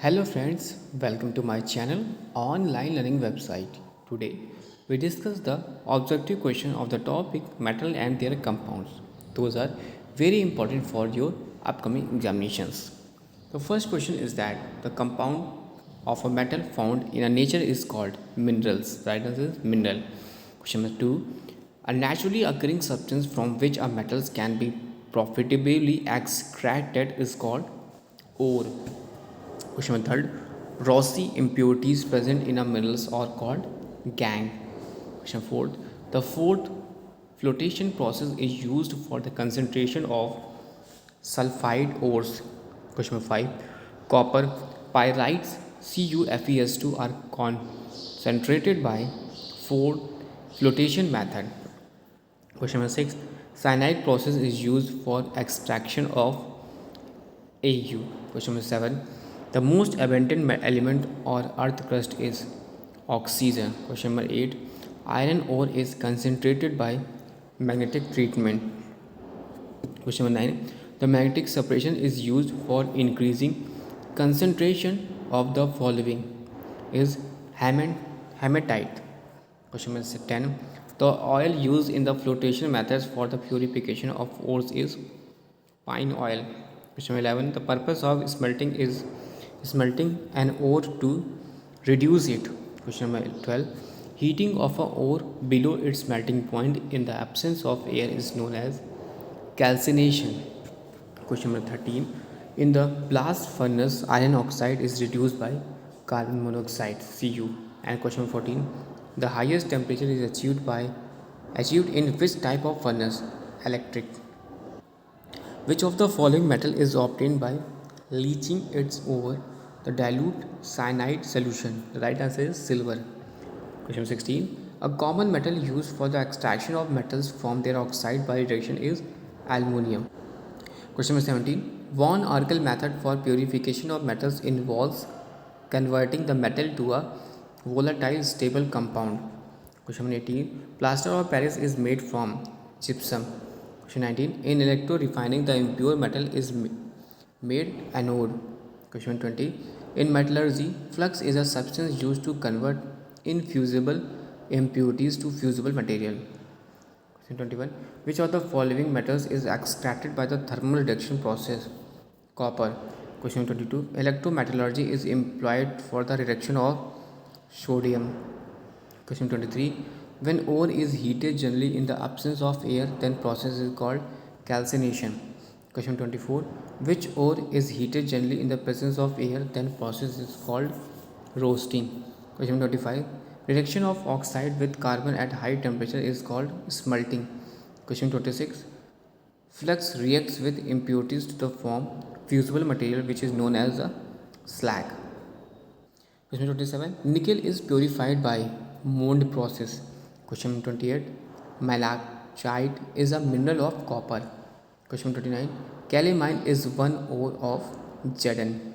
Hello friends, welcome to my channel online learning website. Today we discuss the objective question of the topic metal and their compounds. Those are very important for your upcoming examinations. The first question is that the compound of a metal found in a nature is called minerals. Right answer is mineral. Question number 2. A naturally occurring substance from which a metals can be profitably extracted is called ore. Question number third. Rosy impurities present in a minerals are called gangue. Question fourth. The fourth flotation process is used for the concentration of sulfide ores. Question number five. Copper pyrites CuFeS2 are concentrated by four flotation method. Question number six. Cyanide process is used for extraction of AU. Question number 7. The most abundant element or earth crust is oxygen. Question number 8. Iron ore is concentrated by magnetic treatment. Question number 9. The magnetic separation is used for increasing concentration of the following is hematite. Question number 10. The oil used in the flotation methods for the purification of ores is pine oil. Question 11. The purpose of smelting is smelting an ore to reduce it. Question number 12. Heating of an ore below its melting point in the absence of air is known as calcination. Question number 13. In the blast furnace, iron oxide is reduced by carbon monoxide Cu. And question number 14. The highest temperature is achieved in which type of furnace? Electric. Which of the following metal is obtained by leaching it over the dilute cyanide solution? The right answer is silver. Question 16. A common metal used for the extraction of metals from their oxide by reduction is aluminium. Question number 17. Von Arkel method for purification of metals involves converting the metal to a volatile stable compound. Question number 18. Plaster of Paris is made from gypsum. Question 19. In electro refining, the impure metal is made anode. Question 20. In metallurgy, flux is a substance used to convert infusible impurities to fusible material. Question 21. Which of the following metals is extracted by the thermal reduction process? Copper. Question 22. Electrometallurgy is employed for the reduction of sodium. Question 23. When ore is heated generally in the absence of air, then process is called calcination. Question 24. Which ore is heated generally in the presence of air, then process is called roasting. Question 25. Reduction of oxide with carbon at high temperature is called smelting. Question 26. Flux reacts with impurities to form fusible material which is known as a slag. Question 27. Nickel is purified by Mond process. Question 28. Malachite is a mineral of copper. Question 29. Calamine is one ore of Zn.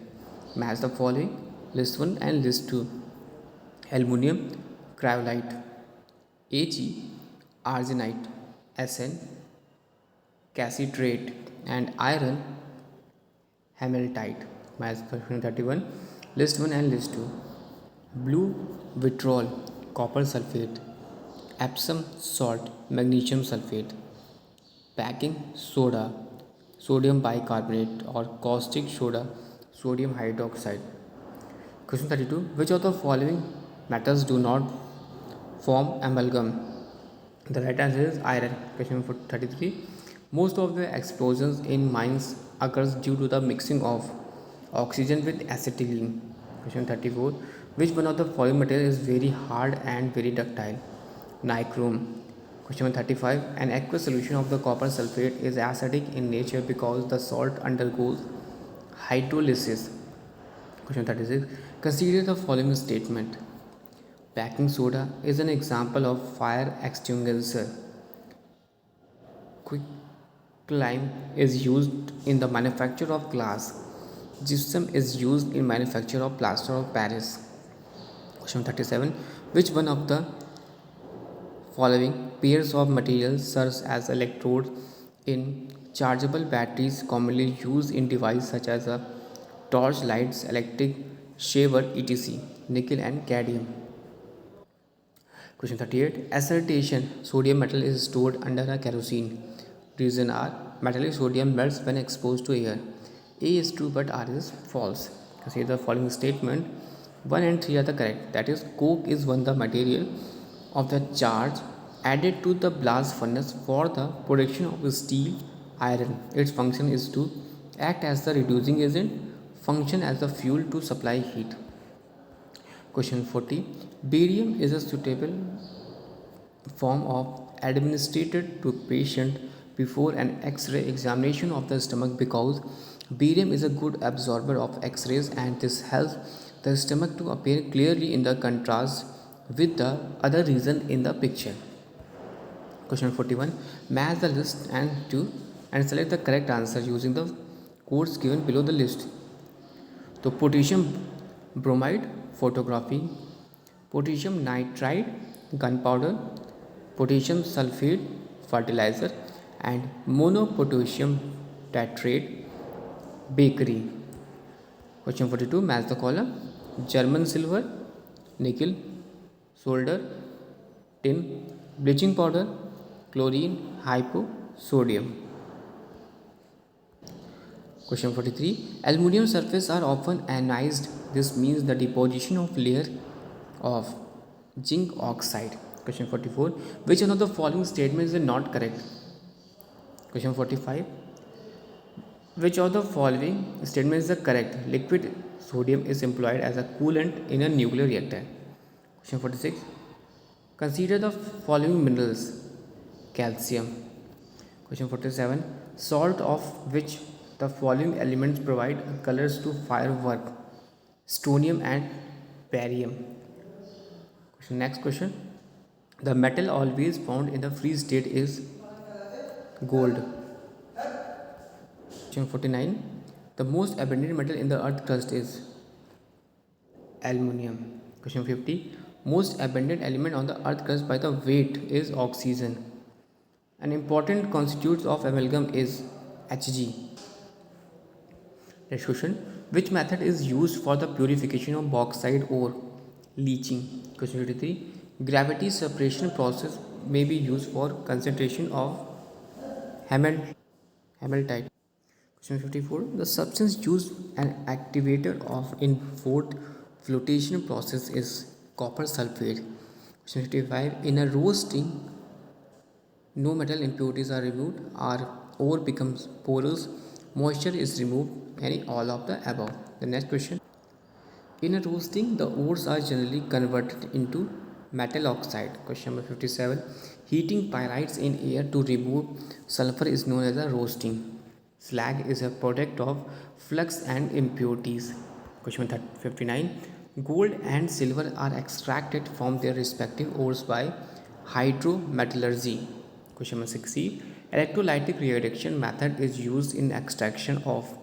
Match the following. List 1 and list 2. Aluminium, cryolite. Ag, arsenite. Sn, cassitrate. And iron, hematite. Match question 31. List 1 and list 2. Blue vitriol, copper sulfate. Epsom salt, magnesium sulfate. Baking soda, sodium bicarbonate, or caustic soda, sodium hydroxide. Question 32. Which of the following metals do not form amalgam? The right answer is iron. Question 33. Most of the explosions in mines occurs due to the mixing of oxygen with acetylene. Question 34. Which one of the following material is very hard and very ductile? Nichrome. Question 35. An aqueous solution of the copper sulfate is acidic in nature because the salt undergoes hydrolysis. Question 36. Consider the following statement. Baking soda is an example of fire extinguisher. Quicklime is used in the manufacture of glass. Gypsum is used in manufacture of plaster of Paris. Question 37. Which one of the following pairs of materials serves as electrodes in chargeable batteries commonly used in devices such as a torch lights, electric shaver, etc. Nickel and cadmium. Question 38. Assertion: sodium metal is stored under a kerosene. Reason are: metallic sodium melts when exposed to air. A is true but R is false. Consider the following statement. 1 and 3 are the correct. That is, coke is one the material of the charge added to the blast furnace for the production of steel, iron. Its function is to act as the reducing agent, function as the fuel to supply heat. Question 40. Barium is a suitable form of administered to patient before an X-ray examination of the stomach because barium is a good absorber of X-rays and this helps the stomach to appear clearly in the contrast with the other region in the picture. Question 41. Match the list and select the correct answer using the codes given below the list. So potassium bromide, photography; potassium nitride, gunpowder; potassium sulfate, fertilizer; and monopotassium tetrate, bakery. Question 42. Match the column. German silver, nickel, solder, tin, bleaching powder, chlorine, hypo, sodium. Question 43. Aluminium surfaces are often anodized. This means the deposition of layer of zinc oxide. Question 44. Which one of the following statements is not correct? Question 45. Which of the following statements is correct? Liquid sodium is employed as a coolant in a nuclear reactor. Question 46. Consider the following minerals. Calcium. Question 47. Salt of which the following elements provide colors to firework? Strontium and barium. Next question. The metal always found in the free state is gold. Question 49. The most abundant metal in the earth crust is aluminium. Question 50. Most abundant element on the earth crust by the weight is oxygen. An important constituent of amalgam is Hg. Next question. Which method is used for the purification of bauxite ore? Leaching. Question 53. Gravity separation process may be used for concentration of hematite. Question 54. The substance used an activator of in Ford flotation process is copper sulfate. Question 55. In a roasting, no metal impurities are removed, our ore becomes porous, moisture is removed, any all of the above. The next question. In a roasting, the ores are generally converted into metal oxide. Question number 57. Heating pyrites in air to remove sulfur is known as a roasting. Slag is a product of flux and impurities. Question 59. Gold and silver are extracted from their respective ores by hydrometallurgy. Question number 60. Electrolytic reduction method is used in extraction of.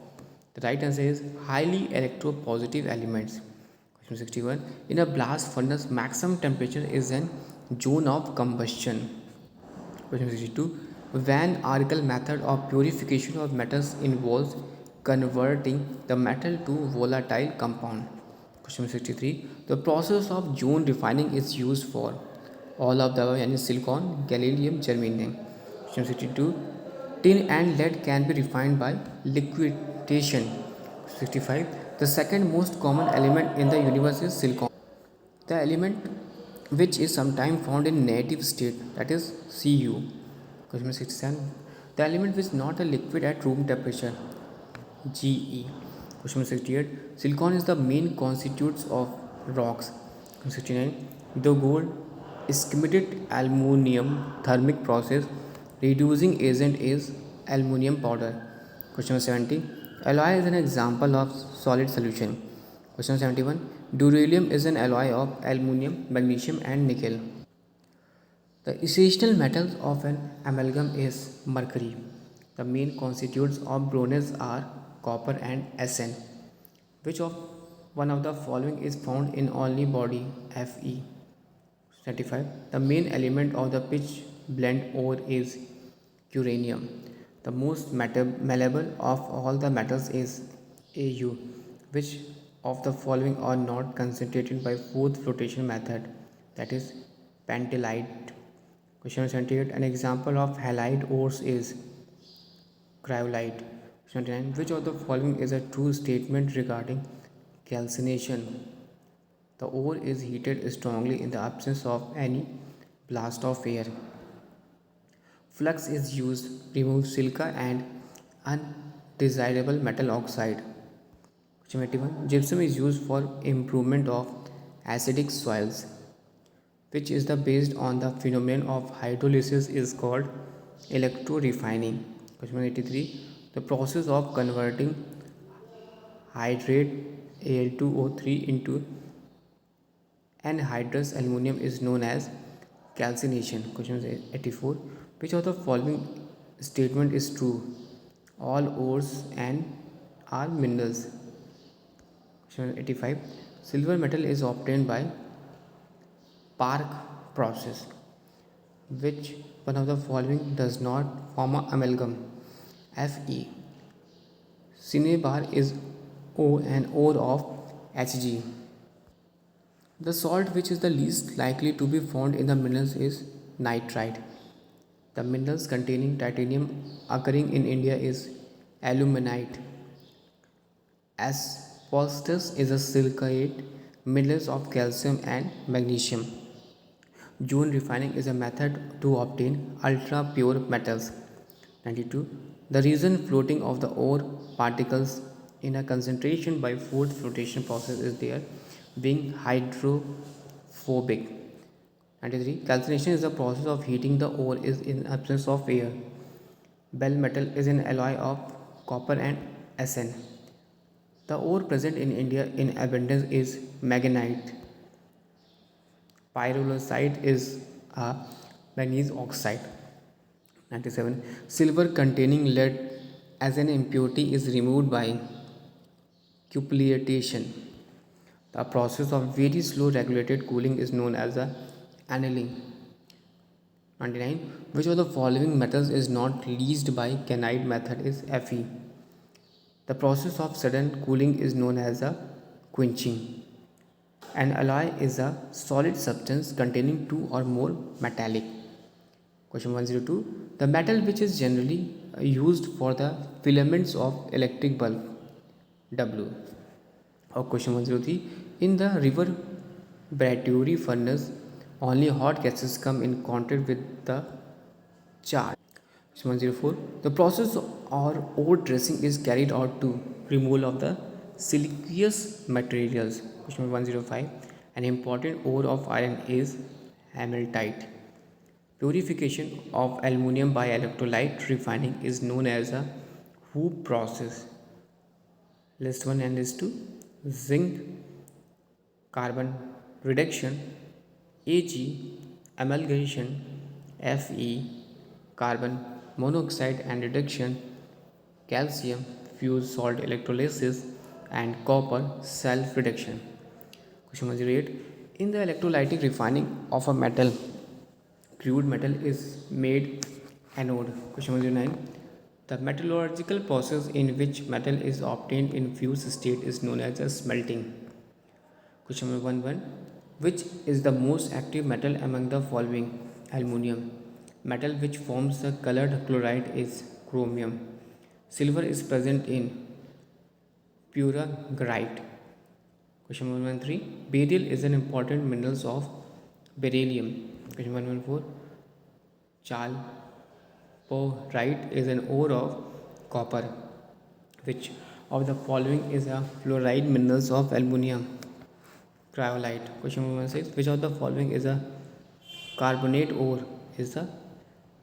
The right answer is highly electropositive elements. Question 61. In a blast furnace, maximum temperature is an zone of combustion. Question 62. Van Arkel method of purification of metals involves converting the metal to volatile compound. Question 63. The process of zone refining is used for all of the above, yani silicon, gallium, germanium. Question 62. Tin and lead can be refined by liquidation. 65. The second most common element in the universe is silicon. The element which is sometimes found in native state, that is Cu. Question 67. The element which is not a liquid at room temperature, Ge. Question 68. Silicon is the main constituents of rocks. Question 69. The gold schmidt aluminium thermic process reducing agent is aluminium powder. Question 70. Alloy is an example of solid solution. Question 71. Beryllium is an alloy of aluminium, magnesium and nickel. The essential metals of an amalgam is mercury. The main constituents of bronze are copper and Sn. Which of one of the following is found in only body Fe? 35. The main element of the pitch blende ore is uranium. The most malleable of all the metals is Au. Which of the following are not concentrated by fourth flotation method, that is pentylite? Question 78. An example of halide ores is cryolite. Question 79. Which of the following is a true statement regarding calcination? The ore is heated strongly in the absence of any blast of air. Flux is used to remove silica and undesirable metal oxide. Question 81. Gypsum is used for improvement of acidic soils, which is the based on the phenomenon of hydrolysis is called electrorefining. Question 83. The process of converting hydrate Al2O3 into anhydrous aluminum is known as calcination. Question 84. Which of the following statement is true? All ores and are minerals. Question 85. Silver metal is obtained by Park process. Which one of the following does not form an amalgam? Fe. Cinnabar is O and ore of Hg. The salt which is the least likely to be found in the minerals is nitrite. The minerals containing titanium occurring in India is aluminite. Asbestos is a silicate minerals of calcium and magnesium. Joule refining is a method to obtain ultra pure metals. 92. The reason floating of the ore particles in a concentration by fourth flotation process is their being hydrophobic. 93. Calcination is the process of heating the ore is in absence of air. Bell metal is an alloy of copper and Sn. The ore present in India in abundance is magnetite. Pyrolusite is a manganese oxide. 97. Silver containing lead as an impurity is removed by cupellation. The process of very slow regulated cooling is known as the annealing. 99. Which of the following metals is not leached by Canide method is Fe. The process of sudden cooling is known as a quenching. An alloy is a solid substance containing two or more metallic. Question 102. The metal which is generally used for the filaments of electric bulb, W. Or question 103. In the reverberatory furnace, only hot gases come in contact with the charge. Question 104. The process or ore dressing is carried out to removal of the siliceous materials. Question 105. An important ore of iron is hematite. Purification of aluminium by electrolyte refining is known as a Hoop process. List 1 and list 2. Zinc carbon reduction, Ag amalgamation, Fe carbon monoxide and reduction, calcium fused salt electrolysis, and copper self reduction. Question 108. In the electrolytic refining of a metal, crude metal is made anode. Question 109. The metallurgical process in which metal is obtained in fused state is known as a smelting. Question number 11. Which is the most active metal among the following? Aluminium. Metal which forms the colored chloride is chromium. Silver is present in puragyrite. Question 113. Beryl is an important mineral of beryllium. Question 114. Chalcopyrite is an ore of copper. Which of the following is a fluoride minerals of aluminium? Cryolite. Question 116. Which of the following is a carbonate ore? Is the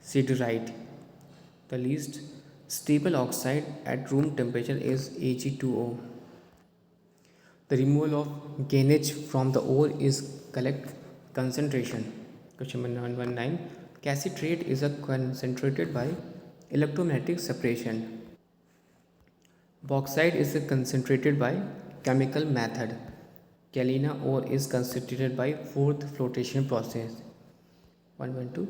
siderite. The least stable oxide at room temperature is Ag2O. The removal of gainage from the ore is collect concentration. Question 119. Cassiterite is a concentrated by electromagnetic separation. Bauxite is concentrated by chemical method. Galena ore is concentrated by fourth flotation process. 112.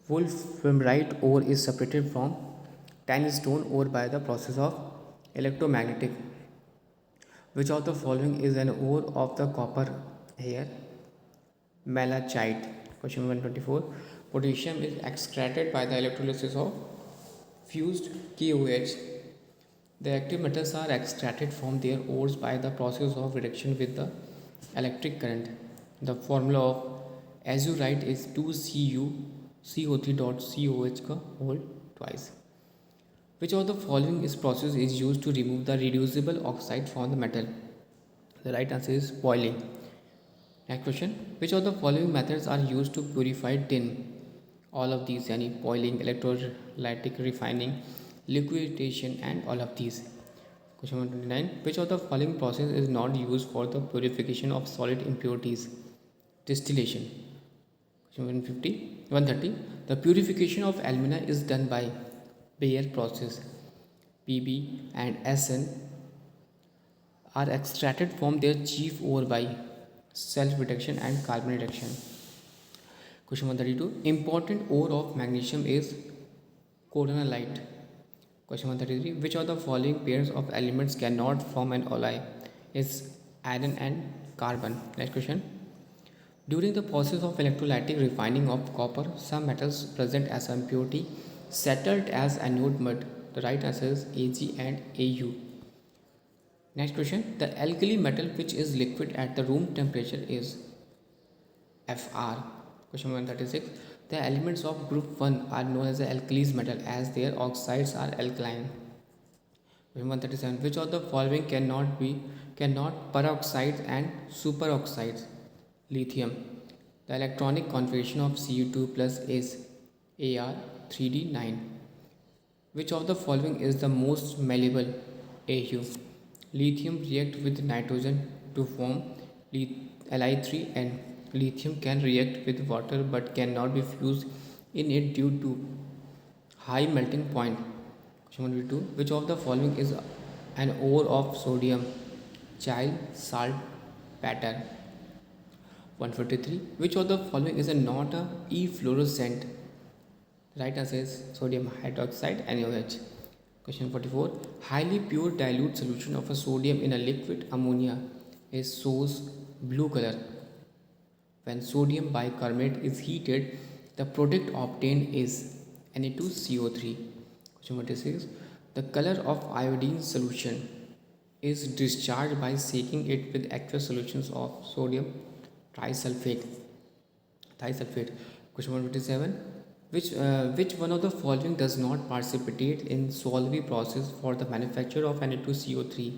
Wolframite ore is separated from tan stone ore by the process of electromagnetic. Which of the following is an ore of the copper here? Malachite. Question 124. Potassium is extracted by the electrolysis of fused KOH. The active metals are extracted from their ores by the process of reduction with the electric current. The formula of azurite is 2CuCO3.COH का whole twice. Which of the following is process is used to remove the reducible oxide from the metal? The right answer is boiling. Next question. Which of the following methods are used to purify tin? All of these, यानी boiling, electrolytic refining, liquidation, and all of these. Question 129. Which of the following process is not used for the purification of solid impurities? Distillation. Question 130. The purification of alumina is done by Bayer process. Pb and Sn are extracted from their chief ore by self reduction and carbon reduction. Question 132. Important ore of magnesium is coronallite. Question 133. Which of the following pairs of elements cannot form an alloy? Is iron and carbon. Next question. During the process of electrolytic refining of copper, some metals present as impurity settled as anode mud. The right answer is Ag and Au. Next question. The alkali metal which is liquid at the room temperature is Fr. Question 136. The elements of group 1 are known as the alkalis metal as their oxides are alkaline. Question 137. Which of the following cannot peroxides and superoxides? Lithium. The electronic configuration of Cu2 plus is Ar3d9. Which of the following is the most malleable? Au. Lithium react with nitrogen to form Li3, and lithium can react with water but cannot be fused in it due to high melting point. Question 122. Which of the following is an ore of sodium? Child saltpeter. 153. Which of the following is not a efflorescent? Right answer is sodium hydroxide NaOH. Question 44. Highly pure dilute solution of a sodium in a liquid ammonia shows blue color. When sodium bicarbonate is heated, the product obtained is Na2CO3. Question 46. The color of iodine solution is discharged by shaking it with aqueous solutions of sodium trisulfate. Question 157. Which one of the following does not precipitate in Solvay process for the manufacture of Na2CO3?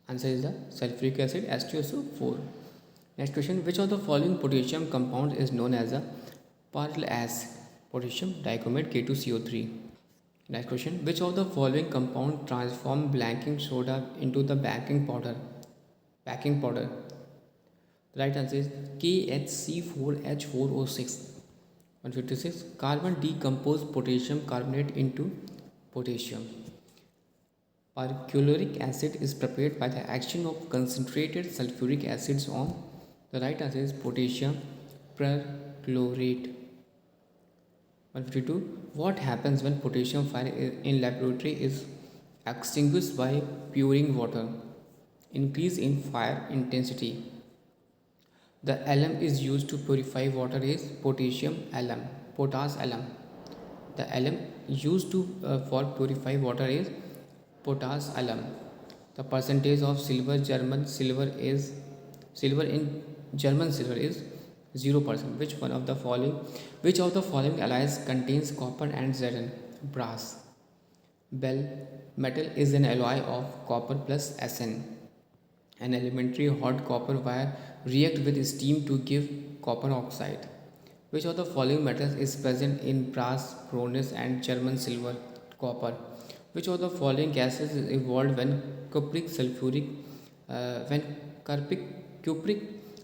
Answer is the sulfuric acid H2SO4. Next question. Which of the following potassium compound is known as a pearl ash? Potassium dichromate K2CO3. Next question. Which of the following compound transform baking soda into the baking powder? The right answer is KHC4H4O6. 156. Carbon decompose potassium carbonate into potassium. Perchloric acid is prepared by the action of concentrated sulfuric acids on. The right answer is potassium perchlorate. 152. What happens when potassium fire in laboratory is extinguished by pouring water? Increase in fire intensity. The alum is used to purify water is potash alum. The alum used for purify water is potash alum. The percentage of silver in German silver is 0%. Which of the following alloys contains copper and Zn? Brass. Bell metal is an alloy of copper plus Sn. An elementary hot copper wire react with steam to give copper oxide. Which of the following metals is present in brass, bronze, and German silver? Copper. Which of the following gases is evolved when cupric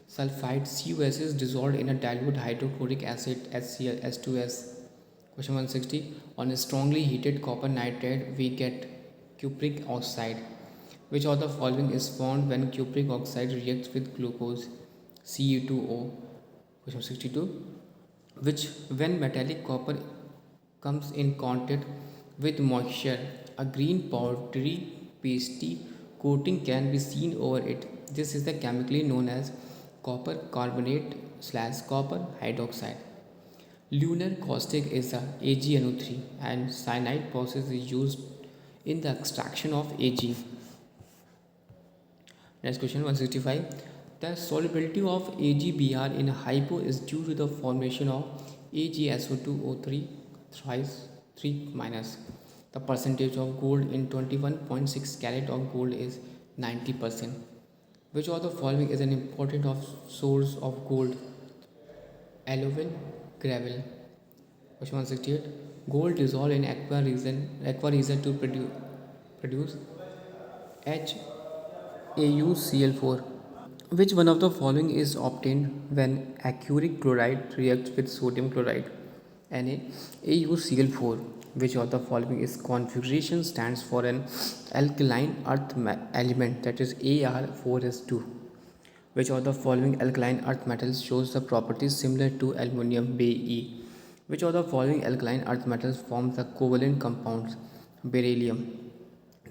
sulfide CuS is dissolved in a dilute hydrochloric acid HCl H2S? Question 160. On a strongly heated copper nitride we get cupric oxide. Which of the following is formed when cupric oxide reacts with glucose? Cu2O. Question 62. When metallic copper comes in contact with moisture, a green powdery pasty coating can be seen over it. This is the chemically known as copper carbonate slash copper hydroxide. Lunar caustic is the AgNO3 and cyanide process is used in the extraction of Ag. Next question 165. The solubility of AgBr in hypo is due to the formation of AgSO2O3 thrice 3 minus. The percentage of gold in 21.6 carat of gold is 90%. Which of the following is an important source of gold? Alluvial gravel. Question 168. Gold dissolved in aqua resin to produce HAuCl4. Which one of the following is obtained when aquaric chloride reacts with sodium chloride? NaAuCl4. Which of the following is configuration stands for an alkaline earth element, that is Ar4s2? Which of the following alkaline earth metals shows the properties similar to aluminum Be? Which of the following alkaline earth metals forms the covalent compounds? Beryllium.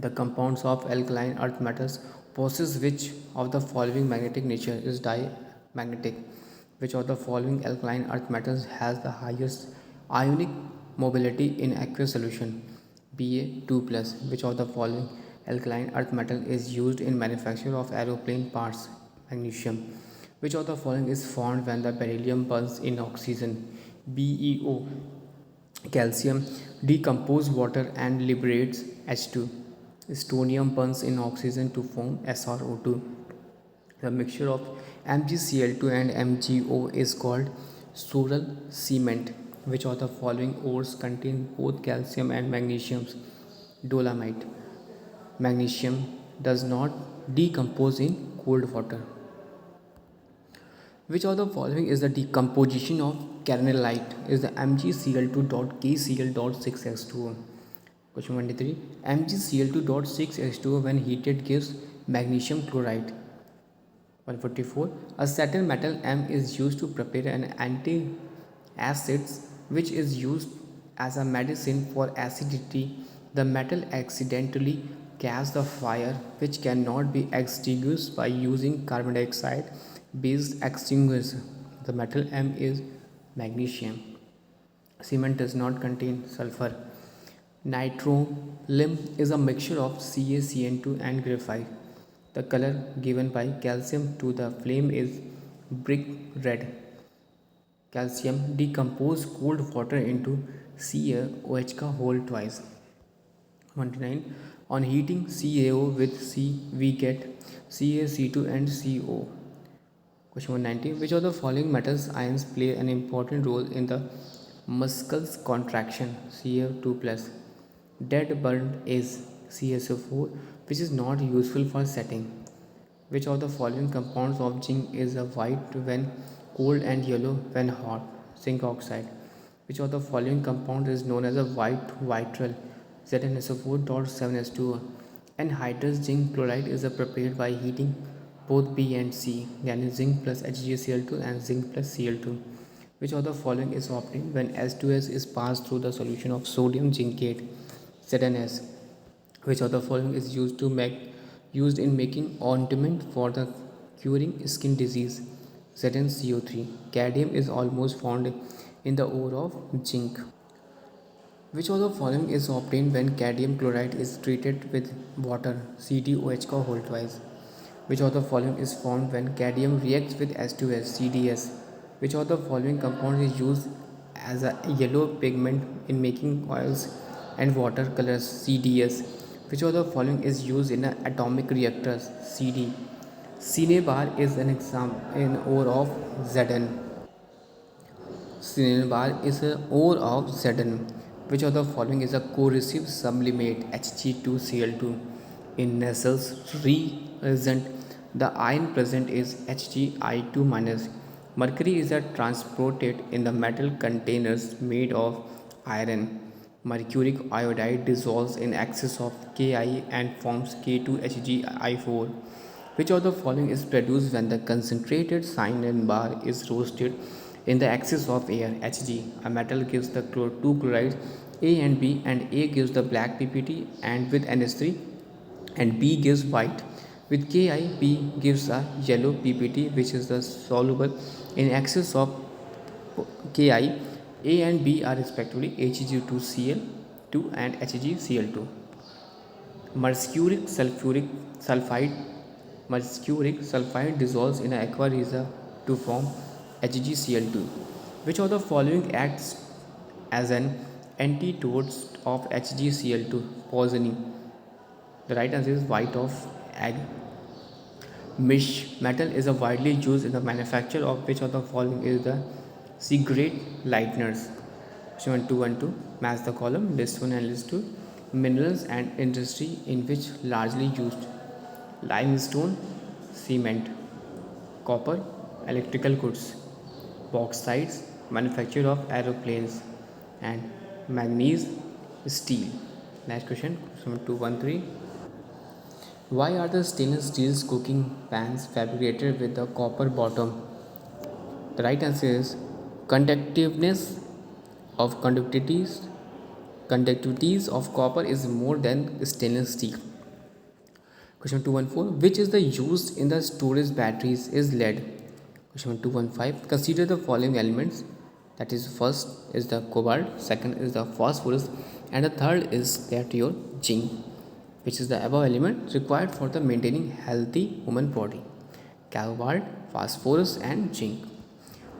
The compounds of alkaline earth metals possess which of the following magnetic nature is diamagnetic? Which of the following alkaline earth metals has the highest ionic mobility in aqueous solution? Ba2 plus. Which of the following alkaline earth metal is used in manufacture of aeroplane parts? Magnesium. Which of the following is formed when the beryllium burns in oxygen? BeO. Calcium decomposes water and liberates H2. Strontium burns in oxygen to form SrO2. The mixture of MgCl2 and MgO is called Sorrel cement. Which of the following ores contain both calcium and magnesium? Dolomite. Magnesium does not decompose in cold water. Which of the following is the decomposition of carnallite? Is the MgCl2.KCl.6H2O. Question 23. MgCl2.6H2O when heated gives magnesium chloride. 144. A certain metal M is used to prepare an antacids which is used as a medicine for acidity. The metal accidentally catches the fire which cannot be extinguished by using carbon dioxide based extinguisher. The metal M is magnesium. Cement does not contain sulfur. Nitrolim is a mixture of CaCN2 and graphite. The color given by calcium to the flame is brick red. Calcium decomposes cold water into CaOH का whole twice. 29. On heating CaO with C, we get CaC2 and CO. Question 190. Which of the following metals ions play an important role in the muscles contraction? Ca2 plus. Dead burnt is CaSO4, which is not useful for setting. Which of the following compounds of zinc is a white when cold and yellow when hot? Zinc oxide. Which of the following compound is known as a white vitral? ZnSO4.7H2O. Anhydrous zinc chloride is prepared by heating both B and C, yani zinc plus HgCl2 and zinc plus Cl2. Which of the following is obtained when H2S is passed through the solution of sodium zincate? ZnS. Which of the following is used in making ointment for the curing skin disease? ZnCO3. Cadmium is almost found in the ore of zinc. Which of the following is obtained when cadmium chloride is treated with water? CdOH का whole twice. Which of the following is formed when cadmium reacts with H2S? CdS. Which of the following compound is used as a yellow pigment in making oils and watercolors? CDS. Which of the following is used in atomic reactors? CD. Cinnabar is an ore of Zn. Cinnabar is an ore of Zn. Which of the following is a corrosive sublimate? Hg2Cl2. In Nusselt's reagent, the ion present is Hgi2 minus. Mercury is transported in the metal containers made of iron. Mercuric iodide dissolves in excess of Ki and forms K2Hgi4. Which of the following is produced when the concentrated cinnabar is roasted in the excess of air? Hg. A metal gives the two chlorides A and B, and A gives the black PPT, and with NH3 and B gives white. With Ki, B gives a yellow PPT which is the soluble in excess of Ki. A and B are respectively Hg2Cl2 and HgCl2. Mercuric sulfuric sulfide Mercuric sulfide dissolves in an aqua reserve to form HgCl2. Which of the following acts as an antidote of HgCl2 poisoning? The right answer is white of egg. Mish metal is a widely used in the manufacture of which of the following is the cigarette lighteners? Question 212. Match the column. List 1 and list 2. Minerals and industry in which largely used: limestone, cement, copper, electrical goods, bauxites, manufacture of aeroplanes, and manganese, steel. Next question, question 213. Why are the stainless steel cooking pans fabricated with a copper bottom? The right answer is conductiveness of conductivities of copper is more than stainless steel. Question 214. Which is the used in the storage batteries is lead? Question 215. Consider the following elements. That is, first is the cobalt, second is the phosphorus, and the third is that your zinc, which is the above element required for the maintaining healthy human body. Cobalt, phosphorus, and zinc.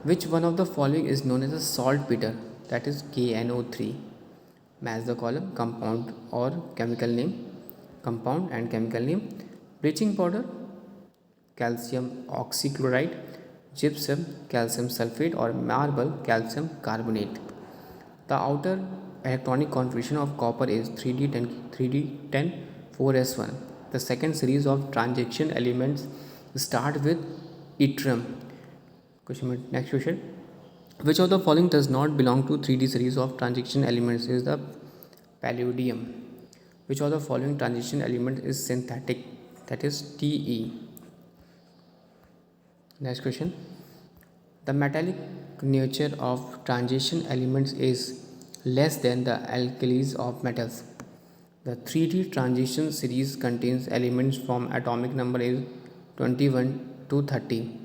Which one of the following is known as a saltpeter? That is KNO3. Match the column. Compound or chemical name. Compound and chemical name: bleaching powder, calcium oxychloride, gypsum, calcium sulfate, or marble, calcium carbonate. The outer electronic configuration of copper is 3D10 4s1. The second series of transaction elements start with yttrium. Next question. Which of the following does not belong to 3D series of transaction elements is the palladium? Which of the following transition element is synthetic? That is Te. Next question. The metallic nature of transition elements is less than the alkalis of metals. The 3D transition series contains elements from atomic number is 21 to 30.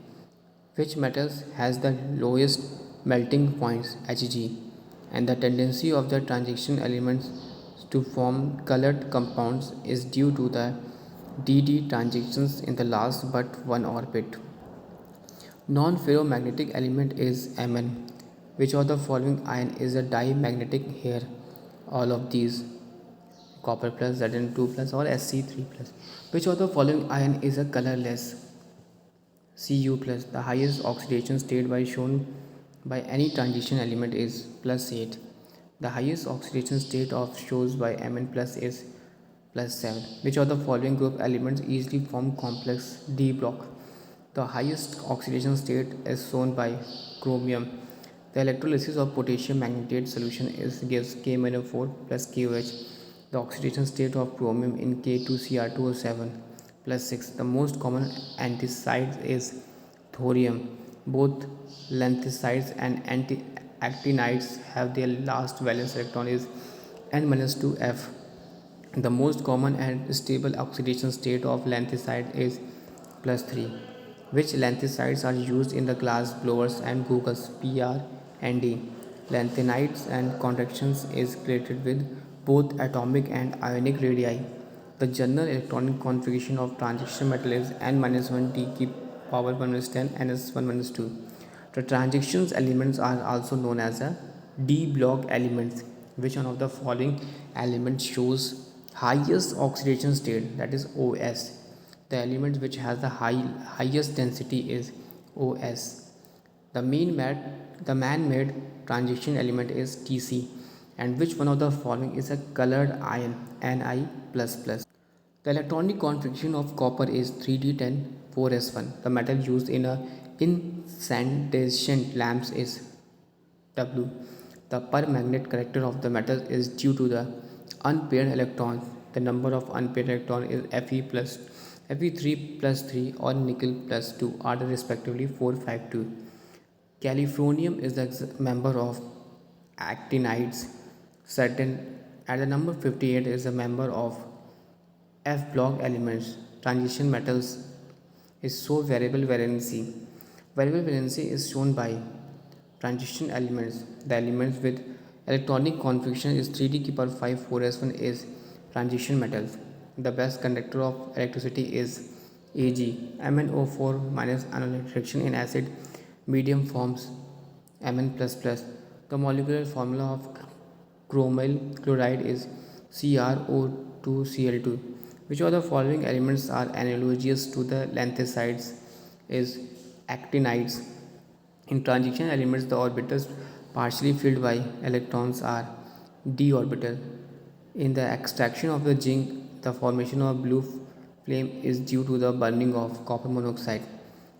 Which metals has the lowest melting points Hg, and the tendency of the transition elements to form colored compounds is due to the dd transitions in the last but one orbit. Non-ferromagnetic element is Mn. Which of the following ion is a dimagnetic here? All of these: copper plus, Zn2 plus, or Sc3 plus. Which of the following ion is a colorless? Cu plus. The highest oxidation state by shown by any transition element is +8. The highest oxidation state of shows by Mn plus is +7. Which of the following group elements easily form complex D block? The highest oxidation state is shown by chromium. The electrolysis of potassium magnetite solution gives K-4 plus KOH. The oxidation state of chromium in K2Cr2O7 plus 6. The most common anthicide is thorium. Both lanthicides and actinides have their last valence electron is N-2F. The most common and stable oxidation state of lanthicide is +3. Which lanthicides are used in the glass blowers and goggles? PR and D. Lanthanides and contractions is created with both atomic and ionic radii. The general electronic configuration of transition metal is N-1 T की power 1-10 NS1-2. The transitions elements are also known as a D block elements. Which one of the following elements shows highest oxidation state? That is OS. The element which has the highest density is OS. The man-made transition element is Tc. And which one of the following is a colored ion? Ni++. The electronic configuration of copper is 3D10 4s1. The metal used in a incandescent lamps is W. The permanganate character of the metal is due to the unpaired electrons. The number of unpaired electrons is Fe3 plus 3 or nickel plus 2 are respectively 4, 5, 2. Californium is the member of actinides. Certain at the number 58 is a member of F block elements, transition metals is so variable valency. Variable valency is shown by transition elements. The elements with electronic configuration is 3d की power 5 4s1 is transition metals. The best conductor of electricity is Ag. MnO4 minus annular reaction in acid medium forms Mn++. The molecular formula of chromyl chloride is CrO2Cl2. Which of the following elements are analogous to the lanthanides? Is actinides. In transition elements, the orbitals partially filled by electrons are d orbital. In the extraction of the zinc, the formation of blue flame is due to the burning of copper monoxide.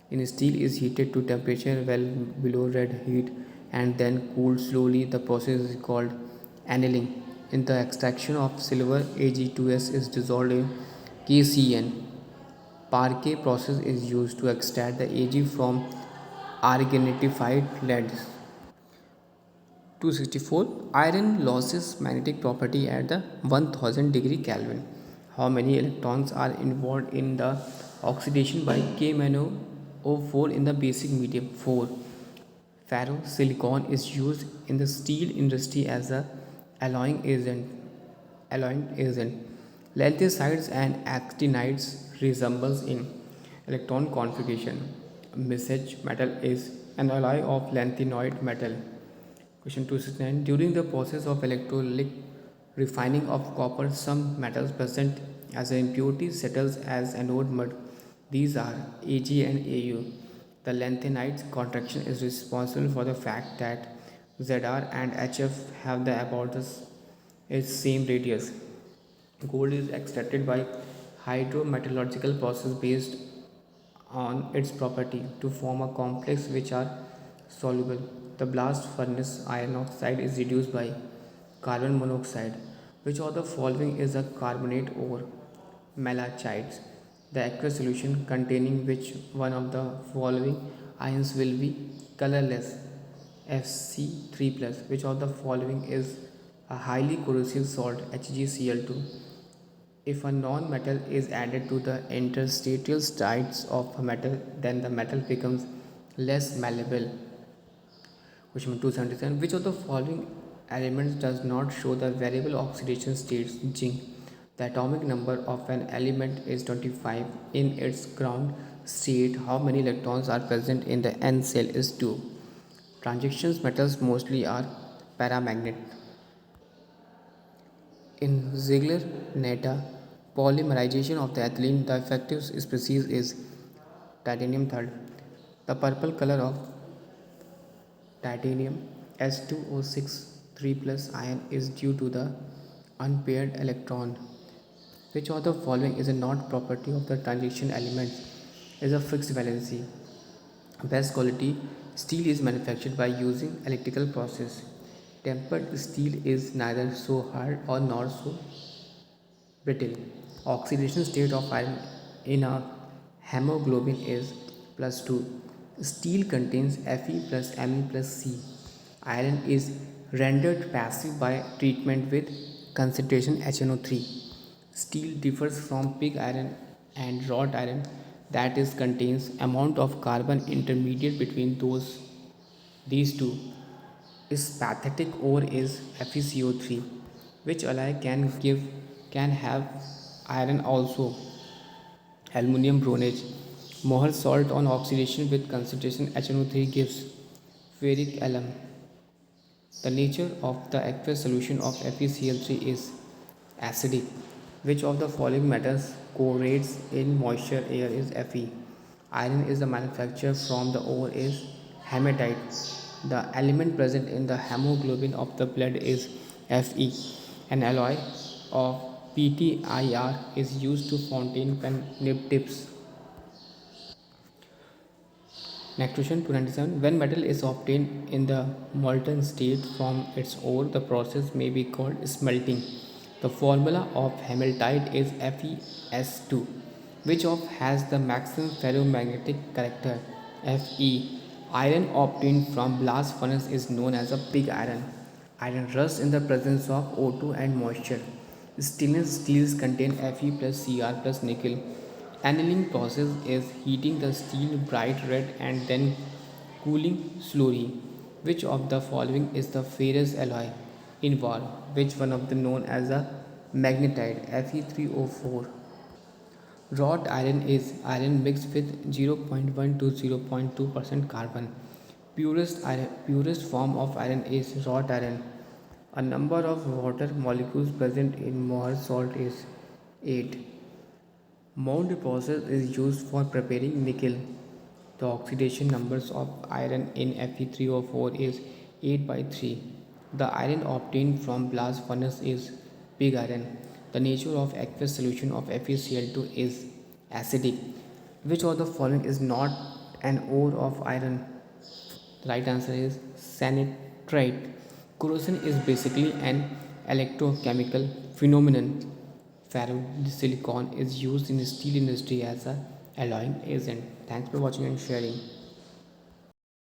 In steel is heated to temperature well below red heat and then cooled slowly. The process is called annealing. In the extraction of silver, Ag2S is dissolved in KCN. Parquet process is used to extract the Ag from argenatified lead. 264. Iron loses magnetic property at the 1000 degree Kelvin. How many electrons are involved in the oxidation by KMnO4 in the basic medium? 4. Ferrosilicon is used in the steel industry as a alloying agent. Lanthanides and actinides resembles in electron configuration. Message metal is an alloy of lanthanoid metal. Question 269. During the process of electrolytic refining of copper, some metals present as an impurity settles as anode mud. These are Ag and Au. The lanthanide contraction is responsible for the fact that Zr and Hf have the about the same radius. Gold is extracted by hydrometallurgical process based on its property to form a complex which are soluble. The blast furnace iron oxide is reduced by carbon monoxide. Which of the following is a carbonate or malachites? The aqueous solution containing which one of the following ions will be colorless? Fc3 plus. Which of the following is a highly corrosive salt? HgCl2. If a non-metal is added to the interstitial sites of a metal, then the metal becomes less malleable. Question 277. Which of the following elements does not show the variable oxidation states? Zinc. The atomic number of an element is 25. In its ground state, how many electrons are present in the n cell? Is 2. Transition metals mostly are paramagnet. In Ziegler-Natta polymerization of the ethylene, the effective species is titanium third. The purple color of titanium S2O6 3 plus ion is due to the unpaired electron. Which of the following is a not property of the transition element? Is a fixed valency. Best quality steel is manufactured by using electrical process. Tempered steel is neither so hard or nor so brittle. Oxidation state of iron in a hemoglobin is +2. Steel contains Fe plus Me plus C. Iron is rendered passive by treatment with concentration HNO3. Steel differs from pig iron and wrought iron that is contains amount of carbon intermediate between these two. Is pathetic ore is FeCO3. Which alloy can have iron also? Aluminium bronze. Mohr salt on oxidation with concentration HNO3 gives ferric alum. The nature of the aqueous solution of FeCl3 is acidic. Which of the following metals corrodes in moisture air? Is Fe. Iron is the manufactured from the ore is hematite. The element present in the hemoglobin of the blood is Fe. An alloy of PtIr is used to fountain pen nib tips. Next question 297. When metal is obtained in the molten state from its ore, the process may be called smelting. The formula of hematite is FeS2. Which of has the maximum ferromagnetic character? Fe. Iron obtained from blast furnace is known as a pig iron. Iron rusts in the presence of O2 and moisture. Stainless steels contain Fe plus Cr plus nickel. Annealing process is heating the steel bright red and then cooling slowly. Which of the following is the ferrous alloy involved? Which one of the known as a magnetite Fe3O4? Wrought iron is iron mixed with 0.1 to 0.2% carbon. Purest form of iron is wrought iron. A number of water molecules present in Mohr salt is 8. Mount process is used for preparing nickel. The oxidation numbers of iron in Fe3O4 is 8 by 3. The iron obtained from blast furnace is pig iron. The nature of aqueous solution of FeCl2 is acidic. Which of the following is not an ore of iron? The right answer is sanitrite. Corrosion is basically an electrochemical phenomenon. Ferrosilicon is used in the steel industry as a alloying agent. Thanks for watching and sharing.